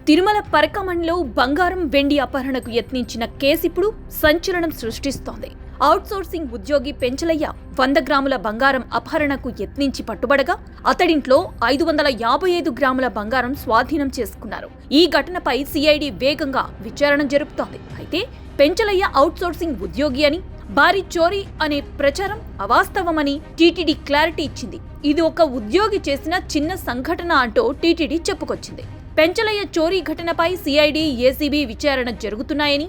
తిరుమల పరకామణిలో బంగారం వెండి అపహరణకు యత్నించిన కేసు ఇప్పుడు సంచలనం సృష్టిస్తోంది. అవుట్సోర్సింగ్ ఉద్యోగి పెంచలయ్య 100 గ్రాముల బంగారం అపహరణకు యత్నించి పట్టుబడగా అతడింట్లో 555 గ్రాముల బంగారం స్వాధీనం చేసుకున్నారు. ఈ ఘటనపై సిఐడి వేగంగా విచారణ జరుపుతోంది. అయితే పెంచలయ్య అవుట్సోర్సింగ్ ఉద్యోగి అని, భారీ చోరీ అనే ప్రచారం అవాస్తవమని టీటీడీ క్లారిటీ ఇచ్చింది. ఇది ఒక ఉద్యోగి చేసిన చిన్న సంఘటన అంటూ టీటీడీ చెప్పుకొచ్చింది. పెంచలయ్య చోరీ ఘటనపై సిఐడి, ఏసీబీ విచారణ జరుగుతున్నాయని,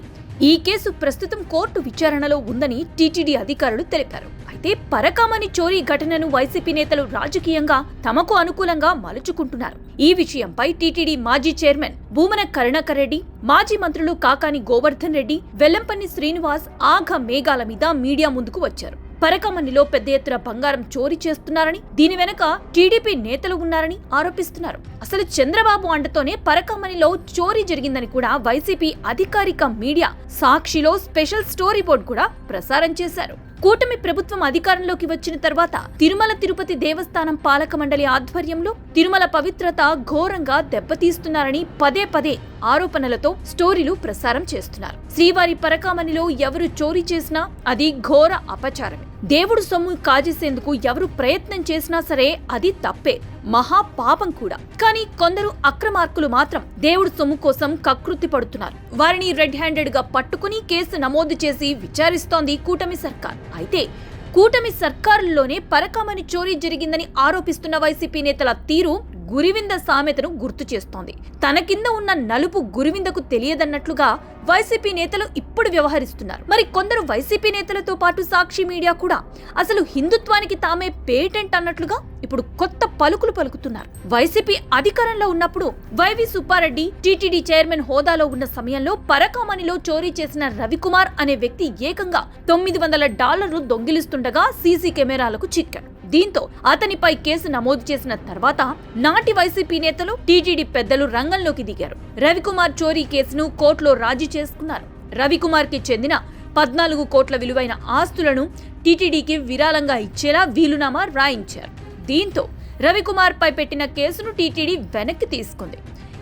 ఈ కేసు ప్రస్తుతం కోర్టు విచారణలో ఉందని టీటీడీ అధికారులు తెలిపారు. అయితే పరకామణి చోరీ ఘటనను వైసీపీ నేతలు రాజకీయంగా తమకు అనుకూలంగా మలుచుకుంటున్నారు. ఈ విషయంపై టీటీడీ మాజీ చైర్మన్ భూమన కరుణాకర్ రెడ్డి, మాజీ మంత్రులు కాకాని గోవర్ధన్ రెడ్డి, వెల్లంపల్లి శ్రీనివాస్ ఆఘ మేఘాల మీద మీడియా ముందుకు వచ్చారు. పరకామణిలో పెద్ద ఎత్తున బంగారం చోరీ చేస్తున్నారని, దీని వెనక టీడీపీ నేతలు ఉన్నారని ఆరోపిస్తున్నారు. అసలు చంద్రబాబు అండతోనే పరకామణిలో చోరీ జరిగిందని కూడా వైసీపీ అధికారిక మీడియా సాక్షిలో స్పెషల్ స్టోరీ బోర్డు కూడా ప్రసారం చేశారు. కూటమి ప్రభుత్వం అధికారంలోకి వచ్చిన తర్వాత తిరుమల తిరుపతి దేవస్థానం పాలక మండలి ఆధ్వర్యంలో తిరుమల పవిత్రత ఘోరంగా దెబ్బతీస్తున్నారని పదే పదే ఆరోపణలతో స్టోరీలు ప్రసారం చేస్తున్నారు. శ్రీవారి పరకామణిలో ఎవరు చోరీ చేసినా అది ఘోర అపచారమే. దేవుడు సొమ్ము కాజేసేందుకు ఎవరు ప్రయత్నం చేసినా సరే అది తప్పే, మహా పాపం కూడా. కానీ కొందరు అక్రమార్కులు మాత్రం దేవుడు సొమ్ము కోసం కకృతి పడుతున్నారు. వారిని రెడ్ హ్యాండెడ్ గా పట్టుకుని కేసు నమోదు చేసి విచారిస్తోంది కూటమి సర్కార్. అయితే కూటమి సర్కారులోనే పరకామణి చోరీ జరిగిందని ఆరోపిస్తున్న వైసీపీ నేతల తీరు గురివింద సామెతను గుర్తు చేస్తోంది. తన కింద ఉన్న నలుపు గురివిందకు తెలియదన్నట్లుగా వైసీపీ నేతలు ఇప్పుడు వ్యవహరిస్తున్నారు. మరి కొందరు వైసీపీ నేతలతో పాటు సాక్షి మీడియా కూడా అసలు హిందుత్వానికి తామే పేటెంట్ అన్నట్లుగా ఇప్పుడు కొత్త పలుకులు పలుకుతున్నారు. వైసీపీ అధికారంలో ఉన్నప్పుడు వైవి సుబ్బారెడ్డి టీటీడీ చైర్మన్ హోదాలో ఉన్న సమయంలో పరకామణిలో చోరీ చేసిన రవికుమార్ అనే వ్యక్తి ఏకంగా $900 దొంగిలిస్తుండగా సీసీ కెమెరాలకు చిక్కాడు. దీంతో అతనిపై కేసు నమోదు చేసిన తర్వాత నాటి వైసీపీ నేతలు, టీటీడీ పెద్దలు రంగంలోకి దిగారు. రవికుమార్ చోరీ కేసును కోర్టులో రాజీ చేసుకున్నారు. రవికుమార్ కి చెందిన 14 కోట్ల విలువైన ఆస్తులను టీటీడీకి విరాళంగా ఇచ్చేలా వీలునామా రాయించారు. దీంతో రవికుమార్ పై పెట్టిన కేసును టీటీడీ వెనక్కి తీసుకుంది.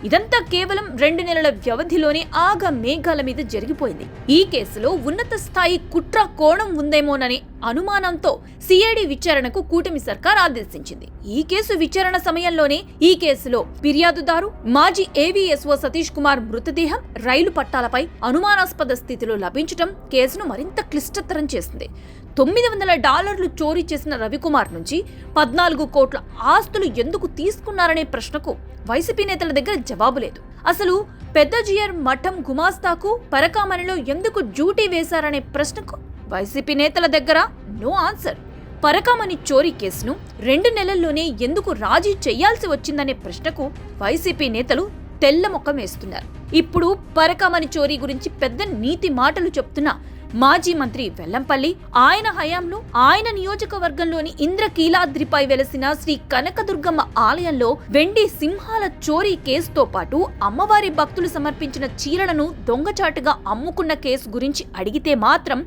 ఇదంతా కేవలం 2 నెలల వ్యవధిలోనే ఆగ మేఘాల మీద జరిగిపోయింది. ఈ కేసులో ఉన్నత స్థాయి కుట్ర కోణం ఉందేమోననే అనుమానంతో సిఐడి విచారణకు కూటమి సర్కార్ ఆదేశించింది. ఈ కేసు విచారణ సమయంలోనే ఈ కేసులో ఫిర్యాదుదారు మాజీ ఏవీఎస్ఓ సతీష్ కుమార్ మృతదేహం రైలు పట్టాలపై అనుమానాస్పద స్థితిలో లభించడం కేసును మరింత క్లిష్టతరం చేసింది. $900 చోరీ చేసిన రవికుమార్ నుంచి 14 కోట్ల ఆస్తులు ఎందుకు తీసుకున్నారనే ప్రశ్నకు వైసీపీ నేతల దగ్గర జవాబు లేదు. అసలు పెద్ద జియర్ మఠం గుమాస్తాకు పరకామణిలో ఎందుకు డ్యూటీ వేశారనే ప్రశ్నకు వైసీపీ నేతల దగ్గర నో ఆన్సర్. పరకామణి చోరీ కేసును 2 నెలల్లోనే ఎందుకు రాజీ చేయాల్సి వచ్చిందనే ప్రశ్నకు వైసీపీ నేతలు తెల్లముఖం వేస్తున్నారు. ఇప్పుడు పరకామణి చోరీ గురించి పెద్ద నీతి మాటలు చెప్తున్న మాజీ మంత్రి వెల్లంపల్లి, ఆయన హయాంలో ఆయన నియోజకవర్గంలోని ఇంద్రకీలాద్రిపై వెలసిన శ్రీ కనకదుర్గమ్మ ఆలయంలో వెండి సింహాల చోరీ కేసుతో పాటు అమ్మవారి భక్తులు సమర్పించిన చీరలను దొంగచాటుగా అమ్ముకున్న కేసు గురించి అడిగితే మాత్రం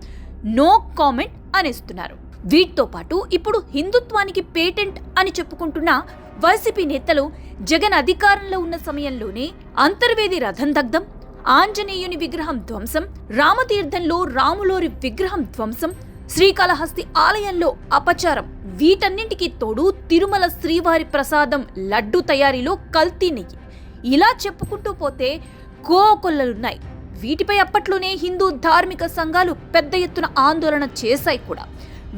నో కామెంట్ అనేస్తున్నారు. వీటితో పాటు ఇప్పుడు హిందుత్వానికి పేటెంట్ అని చెప్పుకుంటున్న వైసీపీ నేతలు జగన్ అధికారంలో ఉన్న సమయంలోనే అంతర్వేది రథం దగ్ధం, ఆంజనేయుని విగ్రహం ధ్వంసం, రామతీర్థంలో రాములోరి విగ్రహం ధ్వంసం, శ్రీకాళహస్తి ఆలయంలో అపచారం, వీటన్నింటికీ తోడు తిరుమల శ్రీవారి ప్రసాదం లడ్డు తయారీలో కల్తీ నెయ్యి, ఇలా చెప్పుకుంటూ పోతే కోకొల్లలున్నాయి. వీటిపై అప్పట్లోనే హిందూ ధార్మిక సంఘాలు పెద్ద ఎత్తున ఆందోళన చేశాయి కూడా.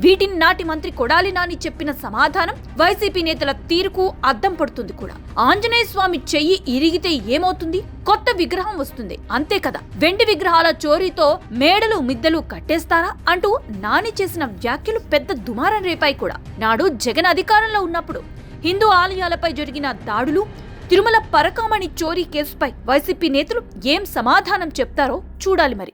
వీటిని నాటి మంత్రి కొడాలి నాని చెప్పిన సమాధానం వైసీపీ నేతల తీరుకు అద్దం పడుతుంది కూడా. ఆంజనేయ స్వామి చెయ్యి ఇరిగితే ఏమవుతుంది? కొత్త విగ్రహం వస్తుంది, అంతే కదా. వెండి విగ్రహాల చోరీతో మేడలు మిద్దెలు కట్టేస్తారా అంటూ నాని చేసిన వ్యాఖ్యలు పెద్ద దుమారం రేపాయి కూడా. నాడు జగన్ అధికారంలో ఉన్నప్పుడు హిందూ ఆలయాలపై జరిగిన దాడులు, తిరుమల పరకామణి చోరీ కేసుపై వైసీపీ నేతలు ఏం సమాధానం చెప్తారో చూడాలి మరి.